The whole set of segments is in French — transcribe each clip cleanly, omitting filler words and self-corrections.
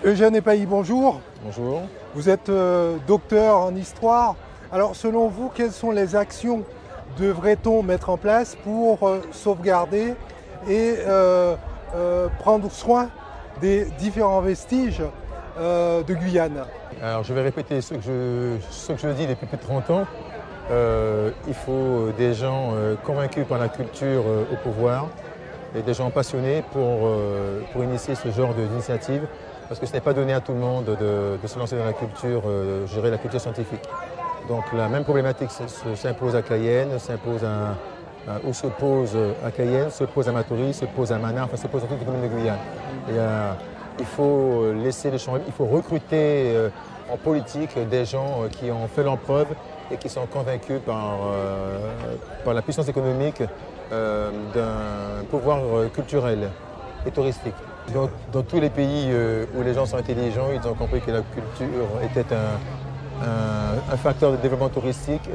Eugène Epailly, bonjour. Bonjour. Vous êtes docteur en histoire. Alors selon vous, quelles sont les actions devrait-on mettre en place pour sauvegarder et prendre soin des différents vestiges de Guyane? Alors je vais répéter ce que je dis depuis plus de 30 ans. Il faut des gens convaincus par la culture au pouvoir et des gens passionnés pour initier ce genre d'initiative, parce que ce n'est pas donné à tout le monde de se lancer dans la culture, gérer la culture scientifique. Donc la même problématique s'impose à Cayenne, ou se pose à Cayenne, se pose à Matoury, se pose à Mana, enfin se pose dans toutes les communes de Guyane. Et, il faut laisser le champ libre, il faut recruter en politique des gens qui ont fait leur preuve et qui sont convaincus par la puissance économique d'un pouvoir culturel et touristique. Dans tous les pays où les gens sont intelligents, ils ont compris que la culture était un facteur de développement touristique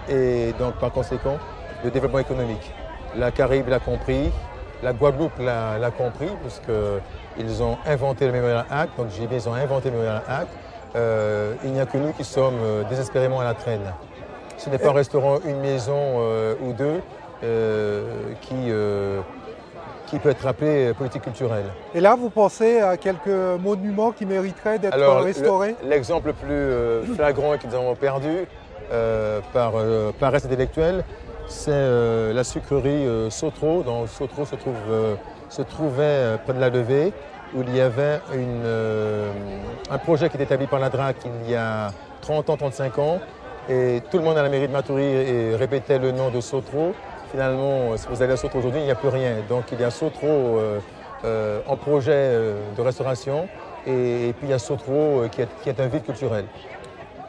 et donc par conséquent de développement économique. La Caraïbe l'a compris, la Guadeloupe l'a compris, puisqu'ils ont inventé le Memorial Act, donc j'ai bien, ils ont inventé le Memorial Act. Il n'y a que nous qui sommes désespérément à la traîne. Ce n'est pas un restaurant, une maison ou deux qui peut être appelé politique culturelle. Et là, vous pensez à quelques monuments qui mériteraient d'être restaurés? L'exemple le plus flagrant que nous avons perdu par paresse intellectuelle, c'est la sucrerie Sotro. Dans Sotro se trouvait près de la Levée, où il y avait un projet qui était établi par la DRAC il y a 30 ans, 35 ans, et tout le monde à la mairie de Matoury répétait le nom de Sotro. Finalement, si vous allez à Sotro aujourd'hui, il n'y a plus rien. Donc il y a Sotro en projet de restauration, et puis il y a Sotro qui est un vide culturel.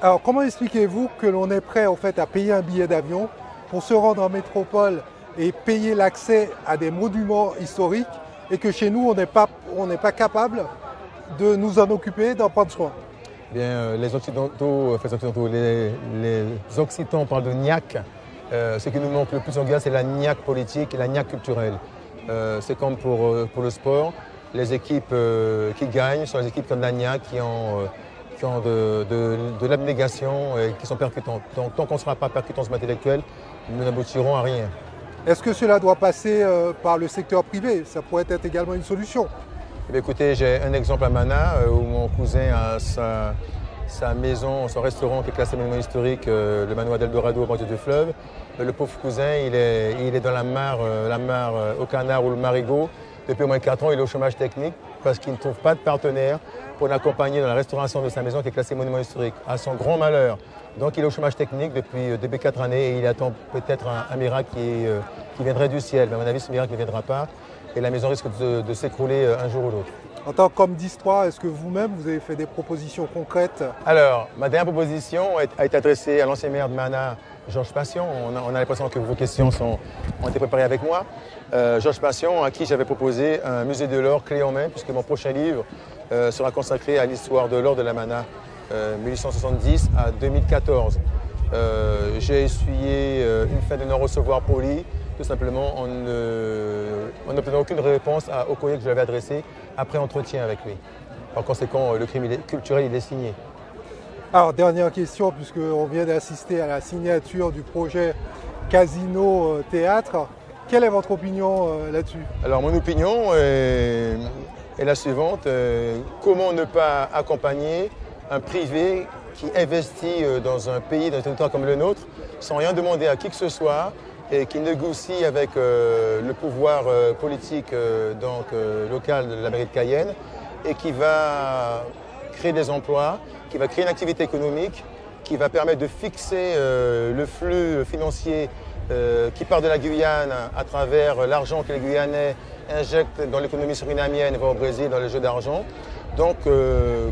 Alors comment expliquez-vous que l'on est prêt en fait à payer un billet d'avion pour se rendre en métropole et payer l'accès à des monuments historiques, et que chez nous, on n'est pas capable de nous en occuper, d'en prendre soin? Bien, les Occitans parlent de niaque. Ce qui nous manque le plus en Guyane, c'est la niaque politique et la niaque culturelle. C'est comme pour le sport. Les équipes qui gagnent sont les équipes comme la niaque, qui ont de l'abnégation et qui sont percutantes. Donc tant qu'on ne sera pas percutant intellectuel, nous n'aboutirons à rien. Est-ce que cela doit passer par le secteur privé? Ça pourrait être également une solution. Eh bien, écoutez, j'ai un exemple à Mana où mon cousin a sa maison, son restaurant qui est classé monument historique, le manoir d'Eldorado au bord du fleuve. Le pauvre cousin, il est dans la mare au canard ou le marigot. Depuis au moins 4 ans, il est au chômage technique parce qu'il ne trouve pas de partenaire pour l'accompagner dans la restauration de sa maison qui est classée monument historique, à son grand malheur. Donc il est au chômage technique depuis 4 années et il attend peut-être un miracle qui viendrait du ciel. Mais à mon avis, ce miracle ne viendra pas et la maison risque de s'écrouler un jour ou l'autre. En tant qu'homme d'histoire, est-ce que vous-même, vous avez fait des propositions concrètes? Alors, ma dernière proposition a été adressée à l'ancien maire de Mana, Georges Passion. On a l'impression que vos questions ont été préparées avec moi. Georges Passion, à qui j'avais proposé un musée de l'or clé en main, puisque mon prochain livre sera consacré à l'histoire de l'or de la Mana, 1870 à 2014. J'ai essuyé une fin de non-recevoir poli, tout simplement en n'obtenant aucune réponse au courrier que je lui avais adressé après entretien avec lui. Par conséquent, le crime culturel il est signé. Alors, dernière question, puisqu'on vient d'assister à la signature du projet Casino Théâtre. Quelle est votre opinion là-dessus? Alors, mon opinion est la suivante. Comment ne pas accompagner un privé qui investit dans un pays, dans un territoire comme le nôtre, sans rien demander à qui que ce soit, et qui négocie avec le pouvoir politique local de la mairie de Cayenne, et qui va créer des emplois, qui va créer une activité économique, qui va permettre de fixer le flux financier qui part de la Guyane à travers l'argent que les Guyanais injectent dans l'économie surinamienne et va au Brésil dans les jeux d'argent. Donc,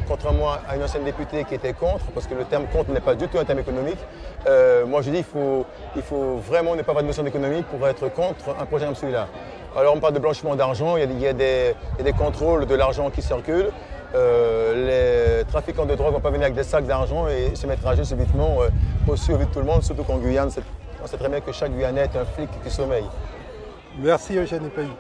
contrairement à une ancienne députée qui était contre, parce que le terme contre n'est pas du tout un terme économique, moi je dis qu'il faut vraiment ne pas avoir de notion d'économie pour être contre un projet comme celui-là. Alors on parle de blanchiment d'argent, il y a des contrôles de l'argent qui circulent. Les trafiquants de drogue ne vont pas venir avec des sacs d'argent et se mettre à agir subitement au su de tout le monde, surtout qu'en Guyane, on sait très bien que chaque Guyanais est un flic qui sommeille. Merci Eugène Epailly.